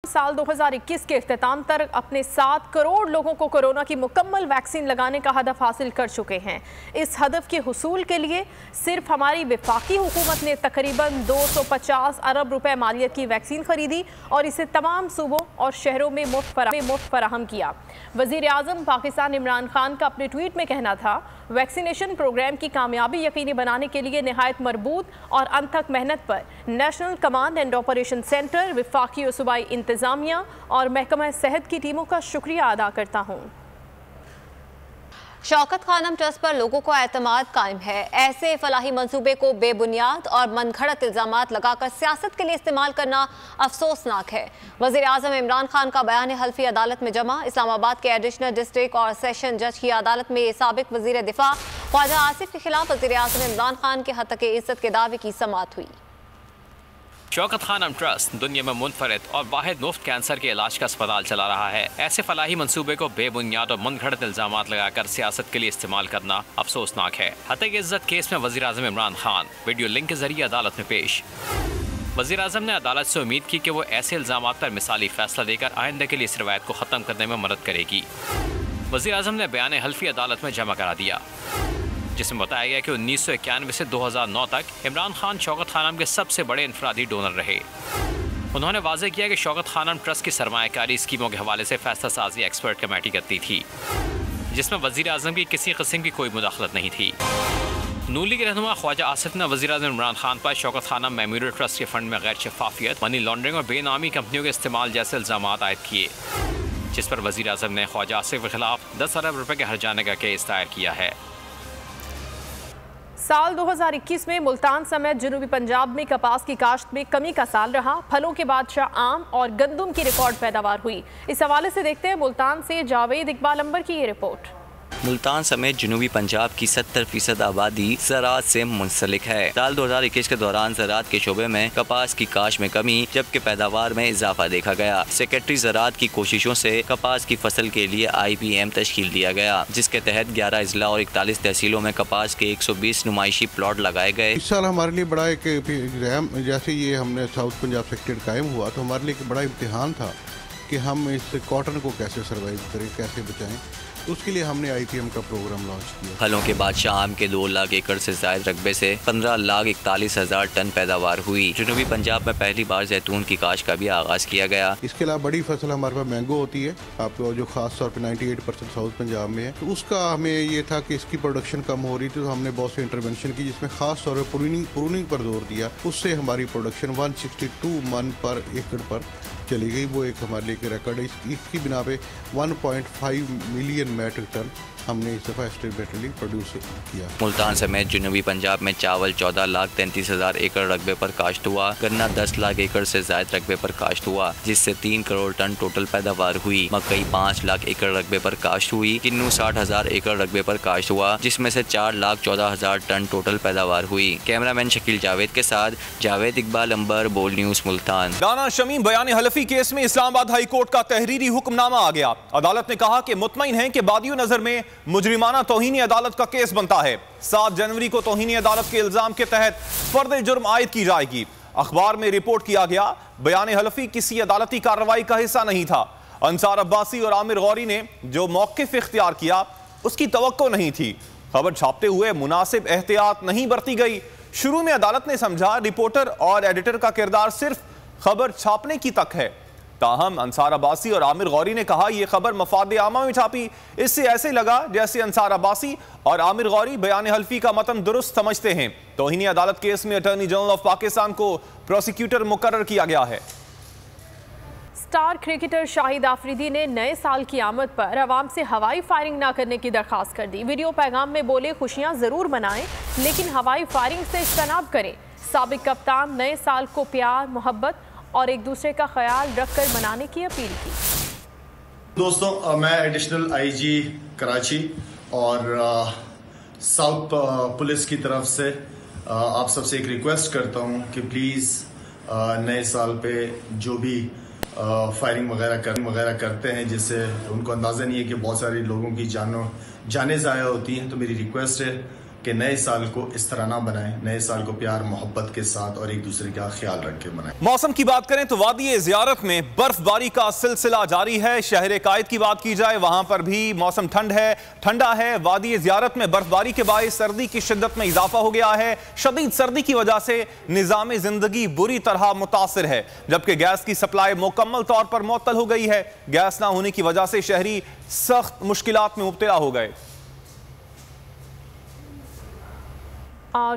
साल 2021 के इख्तिताम तक अपने 7 करोड़ लोगों को कोरोना की मुकम्मल वैक्सीन लगाने का हदफ हासिल कर चुके हैं। इस हदफ के हुसूल के लिए सिर्फ हमारी वफाकी हुकूमत ने तकरीबन 250 अरब रुपए मालियत की वैक्सीन खरीदी और इसे तमाम सूबों और शहरों में मुफ्त फराहम किया। वज़ीर आज़म पाकिस्तान इमरान खान का अपने ट्वीट में कहना था, वैक्सीनेशन प्रोग्राम की कामयाबी यकीनी बनाने के लिए नहायत मरबूत और अनथक मेहनत पर national command and operation centre, वफाकी और सूबाई इंतजामिया और महकमा सेहत की टीमों का शुक्रिया अदा करता हूँ। शौकत खानम ट्रस्ट पर लोगों को एतमाद कायम है। ऐसे फलाही मंसूबे को बेबुनियाद और मनगढ़ंत इल्जामात लगाकर सियासत के लिए इस्तेमाल करना अफसोसनाक है। वज़ीर आज़म इमरान खान का बयान हल्फी अदालत में जमा। इस्लामाबाद के एडिशनल डिस्ट्रिक्ट और सेशन जज की अदालत में साबिक वज़ीर दिफा ख्वाजा आसिफ के खिलाफ वज़ीर आज़म इमरान खान के हक़ इज़्ज़त के दावे की समाअत हुई। शौकत खानम ट्रस्ट दुनिया में मुनफरिद और वाहिद मुफ्त कैंसर के इलाज का अस्पताल चला रहा है। ऐसे फलाही मंसूबे को बेबुनियाद और मनगढ़ंत इल्जामात लगाकर सियासत के लिए इस्तेमाल करना अफसोसनाक है। हक़ इज़्ज़त केस में वज़ीर आज़म इमरान खान वीडियो लिंक के जरिए अदालत में पेश। वज़ीर आज़म ने अदालत से उम्मीद की कि वो ऐसे इल्जामात पर मिसाली फैसला देकर आइंदा के लिए इस रवायत को ख़त्म करने में मदद करेगी। वज़ीर आज़म ने बयान हल्फी अदालत में जमा करा दिया, जिसमें बताया गया कि 1991 से 2009 तक इमरान खान शौकत खानम के सबसे बड़े इनफरादी डोनर रहे। उन्होंने वाज़ेह किया कि शौकत खानम ट्रस्ट की सरमायाकारी स्कीमों के हवाले से फैसला साजी एक्सपर्ट कमेटी करती थी, जिसमें वज़ीर आज़म की किसी किस्म की कोई मुदाखलत नहीं थी। नून लीग रहनुमा ख्वाजा आसिफ ने वज़ीर आज़म इमरान खान पर शौकत खानम मेमोरियल ट्रस्ट के फंड में गैर शफाफियत, मनी लॉन्ड्रिंग और बेनामी कंपनियों के इस्तेमाल जैसे इल्ज़ामात आयद किए, जिस पर वज़ीर आज़म ने ख्वाजा आसिफ के खिलाफ 10 अरब रुपये के हर्जाने का केस दायर किया है। साल 2021 में मुल्तान समेत जनूबी पंजाब में कपास की काश्त में कमी का साल रहा। फलों के बादशाह आम और गंदम की रिकॉर्ड पैदावार हुई। इस हवाले से देखते हैं मुल्तान से जावेद इकबाल अंबर की ये रिपोर्ट। मुल्तान समेत जनूबी पंजाब की 70% आबादी ज़राअत से मुंसलिक है। साल 2021 के दौरान ज़राअत के शोबे में कपास की काश में कमी जबकि पैदावार में इजाफा देखा गया। सेक्रेटरी ज़राअत की कोशिशों से कपास की फसल के लिए IPM तश्कील दिया गया, जिसके तहत 11 अजला और 41 तहसीलों में कपास के 120 नुमाइशी प्लॉट लगाए गए। इस साल हमारे लिए बड़ा एक जैसे ये हमने साउथ पंजाब सेक्टर कायम हुआ तो हमारे लिए एक बड़ा इम्तिहान था कि हम इस कॉटन को कैसे सर्वाइव करें, कैसे बचाएं। उसके लिए हमने IPM का प्रोग्राम लॉन्च किया। फलों के बादशाह आम के 2 लाख एकड़ से ज़ायद रकबे से 15,41,000 टन पैदावार हुई। जनूबी पंजाब में पहली बार जैतून की काश का भी आगाज किया गया। इसके अलावा बड़ी फसल हमारे पास मैंगो होती है, आपको जो खास तौर पे 98% साउथ पंजाब में है। तो उसका हमें ये था कि इसकी प्रोडक्शन कम हो रही थी, तो हमने बहुत से इंटरवेंशन की, जिसमें खास तौर पर प्रूनिंग पर जोर दिया। उससे हमारी प्रोडक्शन 162 मन पर एकड़ पर चली गई। वो एक हमारे लिए एक रिकॉर्ड है। इसकी बिना पे 1.5 मिलियन मैट्रिक टन हमने इस दफ़ा एस्टिमेटली प्रोड्यूस किया। मुल्तान समेत जनूबी पंजाब में चावल 14,33,000 एकड़ रकबे पर काश्त हुआ। गन्ना 10 लाख एकड़ से ज़ायद रकबे पर काश्त हुआ, जिससे 3 करोड़ टन टोटल पैदावार हुई। मकई 5 लाख एकड़ रकबे पर काश्त हुई। किन्नू 60,000 एकड़ रकबे पर काश्त हुआ, जिसमें से 4,14,000 टन टोटल पैदावार हुई। कैमरामैन शकील जावेद के साथ जावेद इकबाल अंबर, बोल न्यूज़ मुल्तान। दाना शमीम बयान हलफी केस में इस्लामाबाद हाई कोर्ट का तहरीरी हुक्मनामा आ गया। अदालत ने कहा कि मुतमईन है कि बादियों नजर में मुजरिमाना तौहीन अदालत का केस बनता है। 7 जनवरी को तौहीन अदालत के इल्जाम के तहत फर्द जुर्म आयद की जाएगी। अखबार में रिपोर्ट किया गया, बयान हलफी किसी अदालती कार्रवाई का हिस्सा नहीं था। अंसार अब्बासी और आमिर गौरी ने जो मौक़िफ़ इख्तियार किया उसकी तवक्को नहीं थी। खबर छापते हुए मुनासिब एहतियात नहीं बरती गई। शुरू में अदालत ने समझा रिपोर्टर और एडिटर का किरदार सिर्फ खबर छापने की तक है, ताहम अंसार अब्बासी और आमिर गौरी ने कहा यह खबर मफाद आमा में छापी। इससे ऐसे लगा जैसे अंसार अब्बासी और आमिर गौरी बयान हल्फी का मतन दुरुस्त समझते हैं। तौहीनी अदालत केस में अटॉर्नी जनरल ऑफ पाकिस्तान को प्रोसिक्यूटर मुकर्रर किया गया है। स्टार क्रिकेटर शाहिद आफरीदी ने नए साल की आमद पर अवाम से हवाई फायरिंग न करने की दरख्वास्त कर दी। वीडियो पैगाम में बोले, खुशियां जरूर मनाएं लेकिन हवाई फायरिंग से इज्तनाब करें। साबिक कप्तान नए साल को प्यार, मोहब्बत और एक दूसरे का ख्याल रखकर मनाने की अपील की। दोस्तों, मैं एडिशनल IG कराची और साउथ पुलिस की तरफ से आप सबसे एक रिक्वेस्ट करता हूं कि प्लीज़ नए साल पे जो भी फायरिंग वगैरह करते हैं, जिससे उनको अंदाज़ा नहीं है कि बहुत सारे लोगों की जानें ज़ाया होती हैं, तो मेरी रिक्वेस्ट है कि नए साल को इस तरह ना बनाएं, नए साल को प्यार मोहब्बत के साथ और एक दूसरे का ख्याल रख के बनाएं। मौसम की बात करें तो वादी ज़ियारत में बर्फबारी का सिलसिला जारी है। शहर कायद की बात की जाए वहां पर भी मौसम ठंडा है। वादी ज़ियारत में बर्फबारी के बायस सर्दी की शिद्दत में इजाफा हो गया है। शदीद सर्दी की वजह से निज़ाम जिंदगी बुरी तरह मुतासिर है, जबकि गैस की सप्लाई मुकम्मल तौर पर मुअत्तल हो गई है। गैस ना होने की वजह से शहरी सख्त मुश्किलात में मुब्तला हो गए।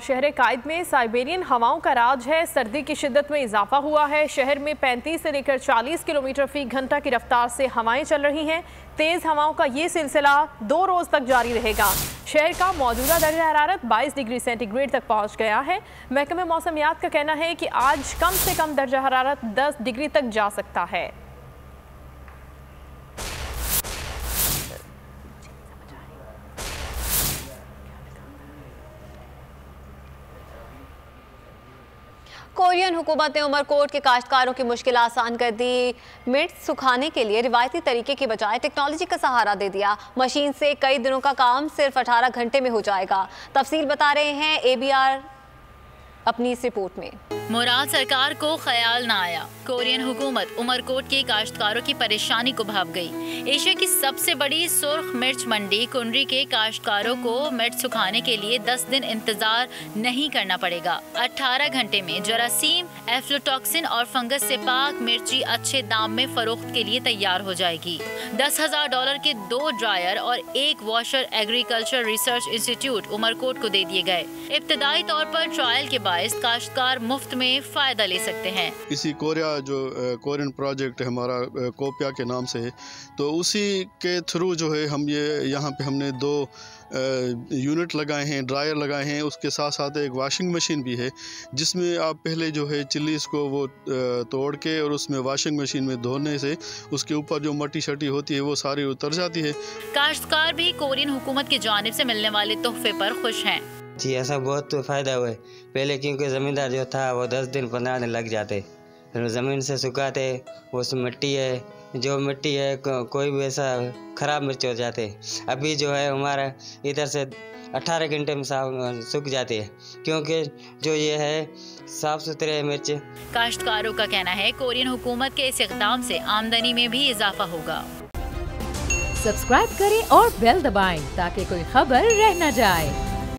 शहर कायद में साइबेरियन हवाओं का राज है। सर्दी की शिद्दत में इजाफा हुआ है। शहर में 35 से लेकर 40 किलोमीटर फी घंटा की रफ्तार से हवाएं चल रही हैं। तेज हवाओं का ये सिलसिला 2 रोज तक जारी रहेगा। शहर का मौजूदा दर्जा हरारत 22 डिग्री सेंटीग्रेड तक पहुंच गया है। महकमे मौसमियात का कहना है कि आज कम से कम दर्जा हरारत 10 डिग्री तक जा सकता है। कोरियन हुकूमत ने उमरकोट के काश्तकारों की मुश्किल आसान कर दी। मिर्च सुखाने के लिए रिवायती तरीके की बजाय टेक्नोलॉजी का सहारा दे दिया। मशीन से कई दिनों का काम सिर्फ 18 घंटे में हो जाएगा। तफसील बता रहे हैं ABR अपनी इस रिपोर्ट में। मुराद सरकार को ख्याल न आया। कोरियन हुकूमत उमरकोट के काश्तकारों की परेशानी को भाप गई। एशिया की सबसे बड़ी सुर्ख मिर्च मंडी कुनरी के काश्तकारों को मिर्च सुखाने के लिए 10 दिन इंतजार नहीं करना पड़ेगा। 18 घंटे में जरासीम, एफ्लोटॉक्सिन और फंगस से पाक मिर्ची अच्छे दाम में फरोख्त के लिए तैयार हो जाएगी। $10,000 के 2 ड्रायर और 1 washer agriculture research institute Umarkot को दे दिए गए। इब्तदाई तौर पर ट्रायल के बायस काश्तकार मुफ्त में फायदा ले सकते हैं। इसी कोरियन प्रोजेक्ट हमारा कोपिया के नाम से है, तो उसी के थ्रू जो है हम ये यहाँ पे हमने 2 यूनिट लगाए हैं, ड्रायर लगाए हैं। उसके साथ साथ एक वॉशिंग मशीन भी है, जिसमें आप पहले जो है चिल्लीस को वो तोड़ के और उसमें वॉशिंग मशीन में धोने से उसके ऊपर जो मट्टी शटी होती है वो सारी उतर जाती है। काश्तकार भी कोरियन हुकूमत की जानिब से मिलने वाले तोहफे पर खुश हैं। जी ऐसा बहुत फ़ायदा हुआ है। पहले क्योंकि ज़मींदार जो था वो 10 दिन 15 दिन लग जाते, फिर ज़मीन से सुखाते, वो मिट्टी है, जो मिट्टी है कोई भी ऐसा ख़राब मिर्च हो जाते। अभी जो है हमारा इधर से 18 घंटे में सूख जाती है, क्योंकि जो ये है साफ़ सुथरे मिर्च। काश्तकारों का कहना है कोरियन हुकूमत के इस इक़दाम से आमदनी में भी इजाफा होगा। सब्सक्राइब करें और बेल दबाएं ताकि कोई खबर रह न जाए।